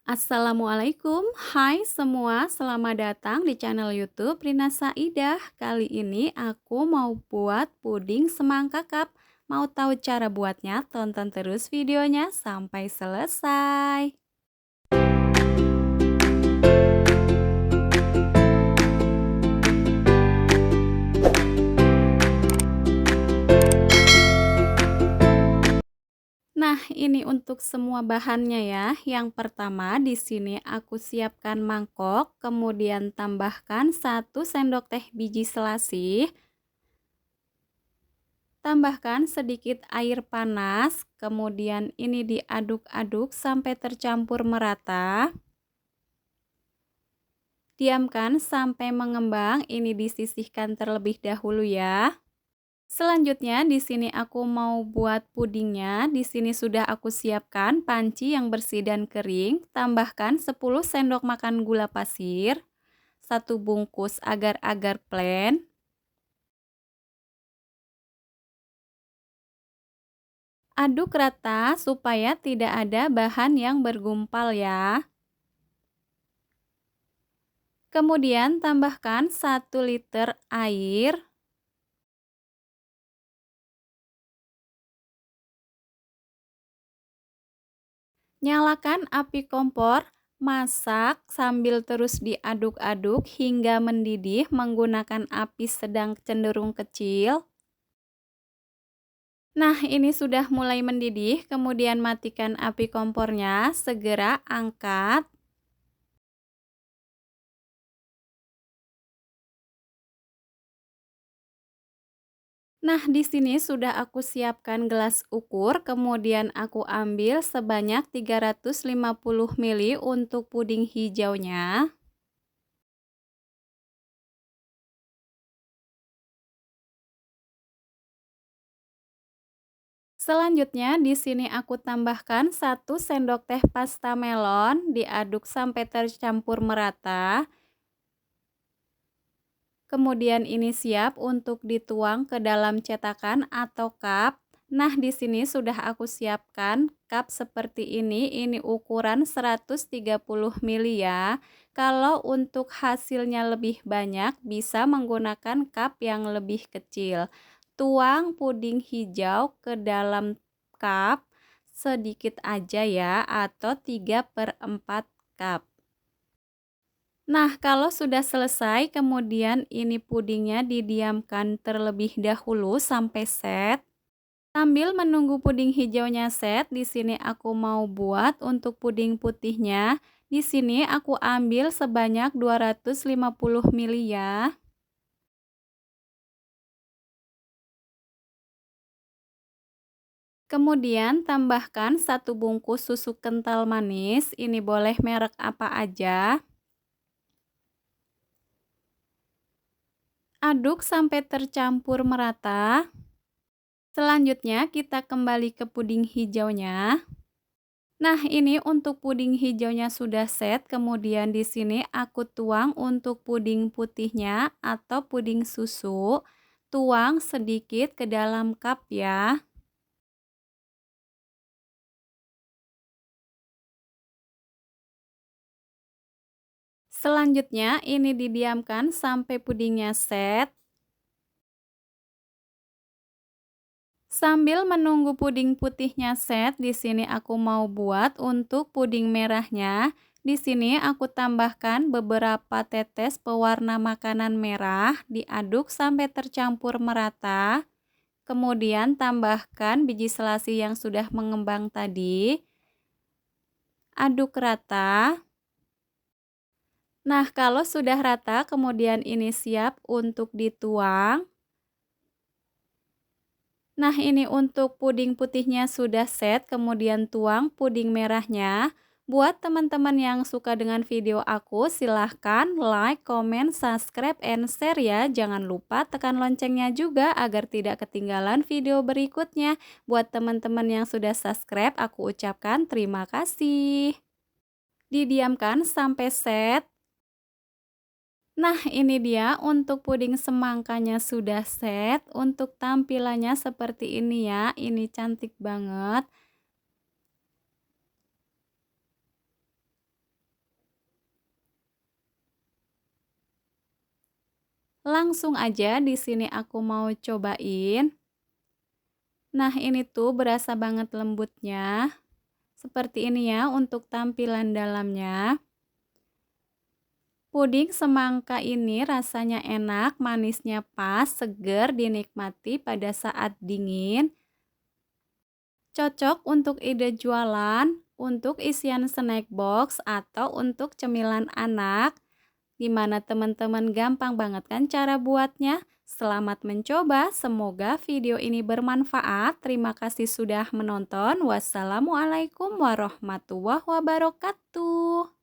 Assalamualaikum, hai semua, selamat datang di channel YouTube Rina Saidah. Kali ini aku mau buat puding semangka cup. Mau tahu cara buatnya? Tonton terus videonya sampai selesai. Nah, ini untuk semua bahannya ya. Yang pertama, di sini aku siapkan mangkok, kemudian tambahkan 1 sendok teh biji selasih. Tambahkan sedikit air panas, kemudian ini diaduk-aduk sampai tercampur merata. Diamkan sampai mengembang, ini disisihkan terlebih dahulu ya. Selanjutnya di sini aku mau buat pudingnya. Di sini sudah aku siapkan panci yang bersih dan kering. Tambahkan 10 sendok makan gula pasir, 1 bungkus agar-agar plain. Aduk rata supaya tidak ada bahan yang bergumpal ya. Kemudian tambahkan 1 liter air. Nyalakan api kompor, masak sambil terus diaduk-aduk hingga mendidih menggunakan api sedang cenderung kecil. Nah, ini sudah mulai mendidih, kemudian matikan api kompornya, segera angkat. Nah, di sini sudah aku siapkan gelas ukur, kemudian aku ambil sebanyak 350 ml untuk puding hijaunya. Selanjutnya di sini aku tambahkan 1 sendok teh pasta melon, diaduk sampai tercampur merata. Kemudian ini siap untuk dituang ke dalam cetakan atau cup. Nah, di sini sudah aku siapkan cup seperti ini ukuran 130 ml ya. Kalau untuk hasilnya lebih banyak, bisa menggunakan cup yang lebih kecil. Tuang puding hijau ke dalam cup sedikit aja ya, atau 3/4 cup. Nah, kalau sudah selesai, kemudian ini pudingnya didiamkan terlebih dahulu sampai set. Sambil menunggu puding hijaunya set, di sini aku mau buat untuk puding putihnya. Di sini aku ambil sebanyak 250 ml ya. Kemudian tambahkan 1 bungkus susu kental manis, ini boleh merek apa aja. Aduk sampai tercampur merata. Selanjutnya kita kembali ke puding hijaunya. Nah, ini untuk puding hijaunya sudah set, kemudian di sini aku tuang untuk puding putihnya atau puding susu. Tuang sedikit ke dalam cup ya. Selanjutnya ini didiamkan sampai pudingnya set. Sambil menunggu puding putihnya set, di sini aku mau buat untuk puding merahnya. Di sini aku tambahkan beberapa tetes pewarna makanan merah, diaduk sampai tercampur merata. Kemudian tambahkan biji selasi yang sudah mengembang tadi. Aduk rata. Nah, kalau sudah rata, kemudian ini siap untuk dituang. Nah, ini untuk puding putihnya sudah set, kemudian tuang puding merahnya. Buat teman-teman yang suka dengan video aku, silahkan like, comment, subscribe, and share ya. Jangan lupa tekan loncengnya juga agar tidak ketinggalan video berikutnya. Buat teman-teman yang sudah subscribe, aku ucapkan terima kasih. Didiamkan sampai set. Nah, ini dia untuk puding semangkanya sudah set. Untuk tampilannya seperti ini ya. Ini cantik banget. Langsung aja di sini aku mau cobain. Nah, ini tuh berasa banget lembutnya. Seperti ini ya untuk tampilan dalamnya. Puding semangka ini rasanya enak, manisnya pas, seger dinikmati pada saat dingin. Cocok untuk ide jualan, untuk isian snack box, atau untuk cemilan anak. Gimana teman-teman, gampang banget kan cara buatnya? Selamat mencoba, semoga video ini bermanfaat. Terima kasih sudah menonton. Wassalamualaikum warahmatullahi wabarakatuh.